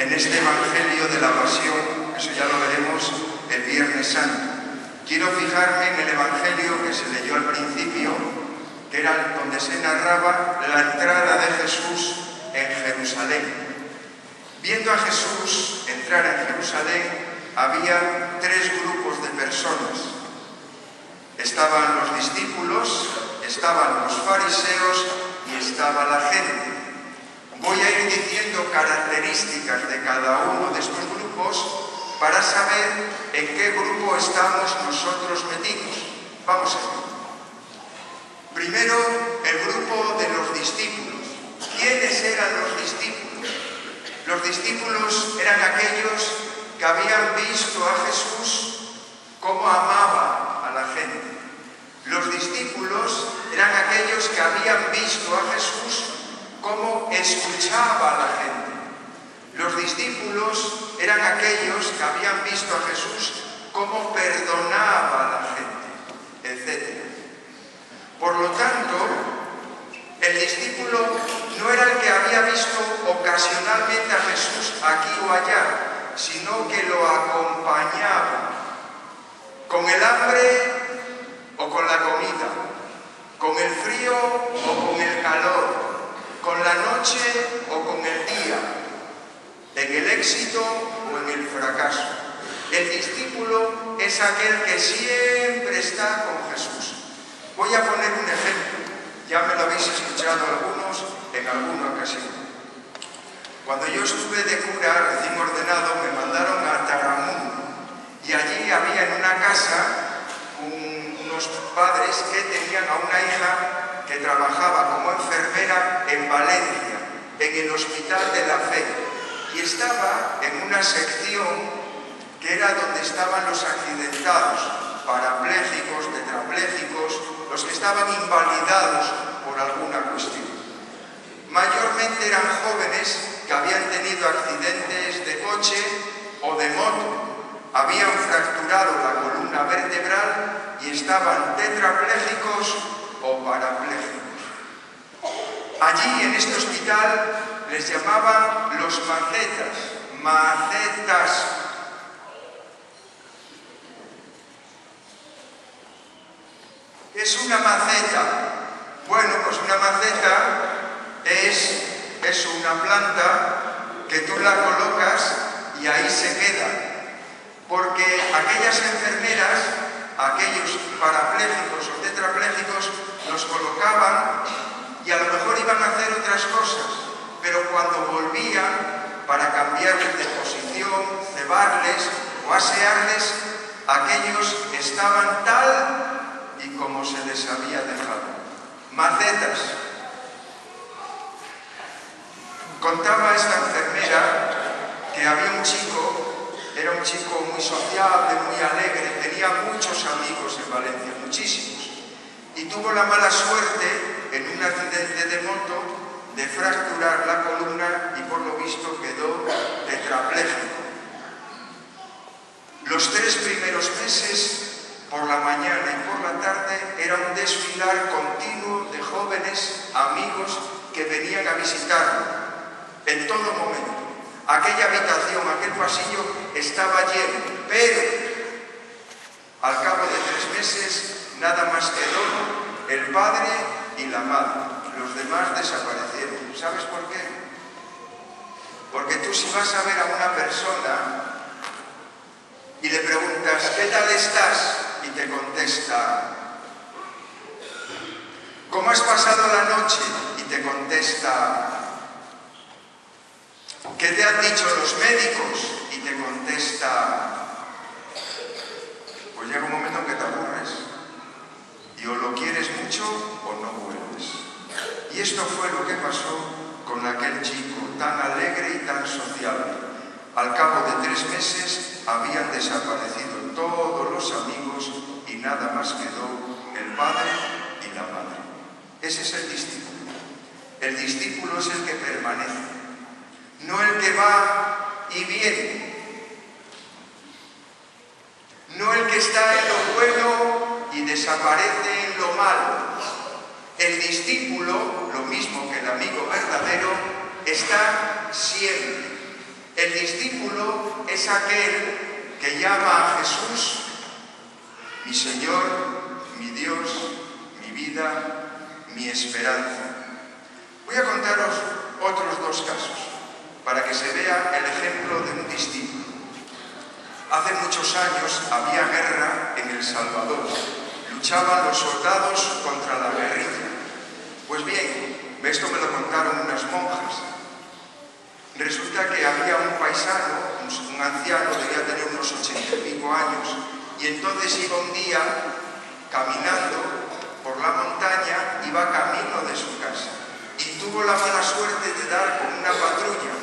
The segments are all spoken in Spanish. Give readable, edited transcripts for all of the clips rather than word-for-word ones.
en este Evangelio de la Pasión, eso ya lo veremos el Viernes Santo. Quiero fijarme en el Evangelio que se leyó al principio, que era donde se narraba la entrada de Jesús en Jerusalén. Viendo a Jesús entrar en Jerusalén, había tres grupos de personas. Estaban los discípulos, estaban los fariseos y estaba la gente. Voy a ir diciendo características de cada uno de estos grupos para saber en qué grupo estamos nosotros metidos. Vamos a ver. Primero, el grupo de los discípulos. ¿Quiénes eran los discípulos? Los discípulos eran aquellos que habían visto a Jesús cómo amaba a la gente. Los discípulos eran aquellos que habían visto a Jesús cómo escuchaba a la gente. Los discípulos eran aquellos que habían visto a Jesús cómo perdonaba a la gente, etc. Por lo tanto, el discípulo no era el que había visto ocasionalmente a Jesús aquí o allá, sino que lo acompañaba con el hambre o con la comida, con el frío o con el calor, con la noche o con el día, en el éxito o en el fracaso. El discípulo es aquel que siempre está con Jesús. Voy a poner un ejemplo, ya me lo habéis escuchado algunos en alguna ocasión. Cuando yo estuve de cura recién ordenado, me mandaron a Taramundo y allí había en una casa unos padres que tenían a una hija que trabajaba como enfermera en Valencia, en el Hospital de la Fe, y estaba en una sección que era donde estaban los accidentados, parapléjicos, tetrapléjicos, los que estaban invalidados por alguna cuestión. Mayormente eran jóvenes que habían tenido accidentes de coche o de moto, habían fracturado la columna vertebral y estaban tetrapléjicos o parapléjicos. Allí, en este hospital, les llamaban los macetas. ¿Qué es una maceta? Bueno, pues una maceta es una planta que tú la colocas y ahí se queda. Porque aquellas enfermeras, aquellos parapléjicos o tetrapléjicos, los colocaban y a lo mejor iban a hacer otras cosas, pero cuando volvían para cambiarles de posición, cebarles o asearles, aquellos estaban tal y como se les había dejado. Macetas. Contaba esta enfermera que había un chico, era un chico muy sociable, muy alegre, tenía muchos amigos en Valencia, muchísimos, y tuvo la mala suerte en un accidente de moto de fracturar la columna y por lo visto quedó tetrapléjico. Los 3 primeros meses, por la mañana y por la tarde, era un desfilar continuo de jóvenes amigos que venían a visitarlo en todo momento. Aquella habitación, aquel pasillo estaba lleno, pero al cabo de 3 meses nada más quedó el padre y la madre. Los demás desaparecieron. ¿Sabes por qué? Porque tú, si vas a ver a una persona y le preguntas, ¿qué tal estás? Y te contesta, ¿cómo has pasado la noche? Y te contesta, ¿qué te han dicho los médicos? Y te contesta, pues llega un momento en que te aburres y o lo quieres mucho o no vuelves. Y esto fue lo que pasó con aquel chico tan alegre y tan sociable. Al cabo de 3 meses habían desaparecido todos los amigos y nada más quedó el padre y la madre. Ese es el discípulo. El discípulo es el que permanece, no el que va y viene, no el que está en lo bueno y desaparece en lo malo. El discípulo, lo mismo que el amigo verdadero, está siempre. El discípulo es aquel que llama a Jesús mi Señor, mi Dios, mi vida, mi esperanza. Voy a contaros otros dos casos para que se vea el ejemplo de un discípulo. Hace muchos años había guerra en El Salvador. Luchaban los soldados contra la guerrilla. Pues bien, esto me lo contaron unas monjas. Resulta que había un paisano, un anciano, debía tener unos 80 y pico años, y entonces iba un día caminando por la montaña, iba camino de su casa, y tuvo la mala suerte de dar con una patrulla,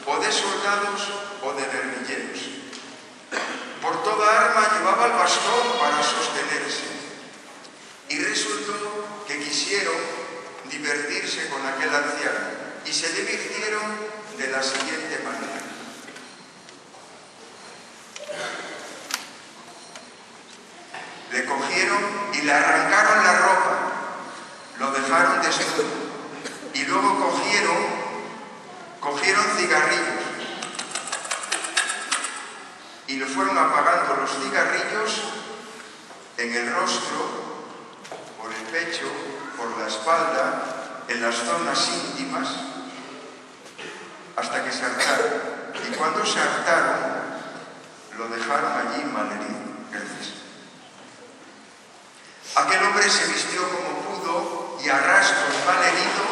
o de soldados o de guerrilleros. Por toda arma llevaba el bastón para sostenerse, y resultó que quisieron divertirse con aquel anciano, y se divirtieron de la siguiente manera. Le cogieron y le arrancaron la ropa, lo dejaron desnudo, y luego cogieron cigarrillos y le fueron apagando los cigarrillos en el rostro, por el pecho, por la espalda, en las zonas íntimas, hasta que se hartaron. Y cuando se hartaron, lo dejaron allí malherido. Gracias. Aquel hombre se vistió como pudo y a rastros malherido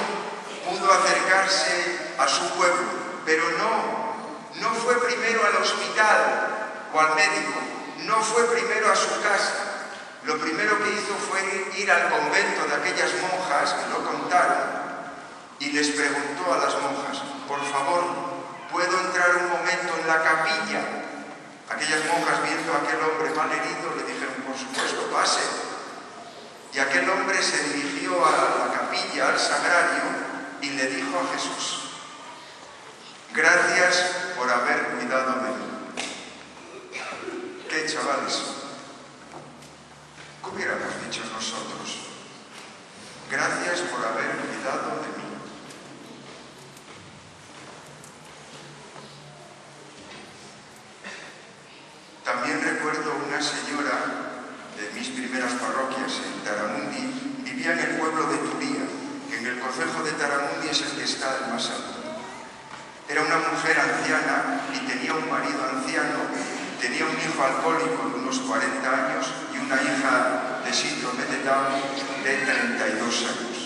pudo acercarse a su pueblo, pero no fue primero al hospital o al médico, no fue primero a su casa. Lo primero que hizo fue ir al convento de aquellas monjas que lo contaron y les preguntó a las monjas: por favor, ¿puedo entrar un momento en la capilla? Aquellas monjas, viendo a aquel hombre mal herido, le dijeron: por supuesto, pase. Y aquel hombre se dirigió a la capilla, al sagrario, y le dijo a Jesús: gracias por haber cuidado de mí. ¿Qué, chavales? ¿Qué hubiéramos dicho nosotros? Gracias por haber cuidado de mí. También recuerdo una señora de mis primeras parroquias en Taramundi, vivía en el pueblo de Turía, que en el concejo de Taramundi es el que está el más alto. Era una mujer anciana y tenía un marido anciano, tenía un hijo alcohólico de unos 40 años y una hija de síndrome de Down de 32 años.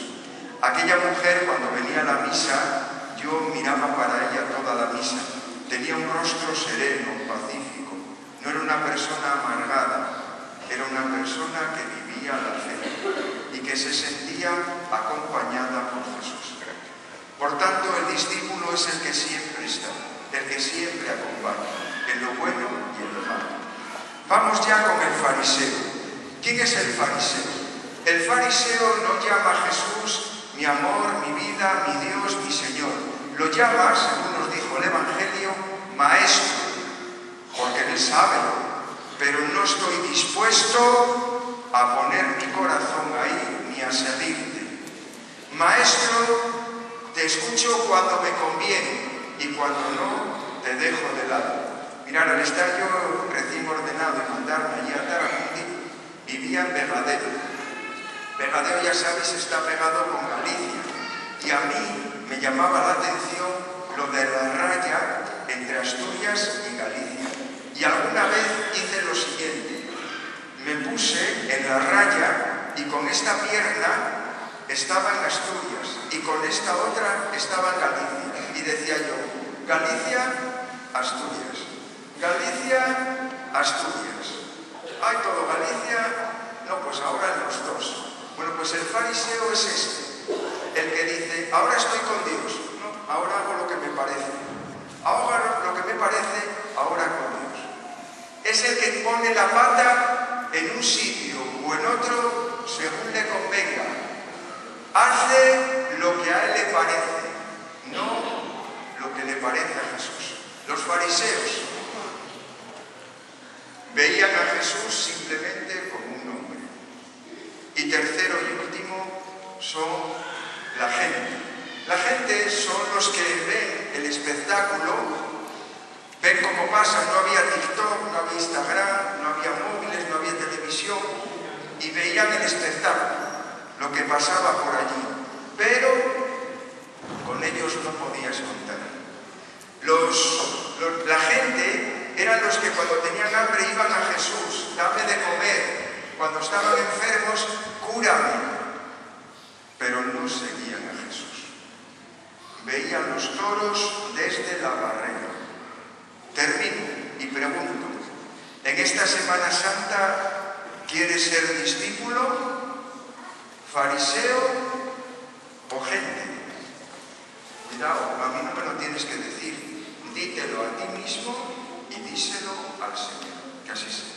Aquella mujer, cuando venía a la misa, yo miraba para ella toda la misa. Tenía un rostro sereno, pacífico. No era una persona amargada, era una persona que vivía la fe y que se sentía acompañada por Jesús. Por tanto, el discípulo es el que siempre está, el que siempre acompaña, en lo bueno y en lo malo. Vamos ya con el fariseo. ¿Quién es el fariseo? El fariseo no llama a Jesús mi amor, mi vida, mi Dios, mi Señor. Lo llama, según nos dijo el Evangelio, maestro, porque él sabe, pero no estoy dispuesto a poner mi corazón ahí ni a seguirte. Maestro, te escucho cuando me conviene y cuando no, te dejo de lado. Mirad, al estar yo recién ordenado y mandarme allí a Taramundi, vivía en Vegadeo. Vegadeo, ya sabéis, está pegado con Galicia. Y a mí me llamaba la atención lo de la raya entre Asturias y Galicia. Y alguna vez hice lo siguiente: me puse en la raya y con esta pierna estaba en Asturias y con esta otra estaba en Galicia. Y decía yo: Galicia, Asturias. Galicia, Asturias. Hay todo Galicia. No, pues ahora en los dos. Bueno, pues el fariseo es este, el que dice: ahora estoy con Dios. No, ahora hago lo que me parece. Ahora lo que me parece, ahora con Dios. Es el que pone la pata en un sitio o en otro según le convenga. Hace lo que a él le parece, no lo que le parece a Jesús. Los fariseos veían a Jesús simplemente como un hombre. Y tercero y último son la gente. La gente son los que ven el espectáculo, ven poco pasa, no había TikTok, no había Instagram, no había móviles, no había televisión, y veían el espectáculo, lo que pasaba por allí, pero con ellos no podías contar. La gente eran los que cuando tenían hambre iban a Jesús, dame de comer, cuando estaban enfermos, cúrame, pero no seguían a Jesús. Veían los toros desde la barrera. Termino y pregunto, ¿en esta Semana Santa quieres ser discípulo, fariseo o gente? Cuidado, a mí no me lo tienes que decir, dítelo a ti mismo y díselo al Señor, que así sea.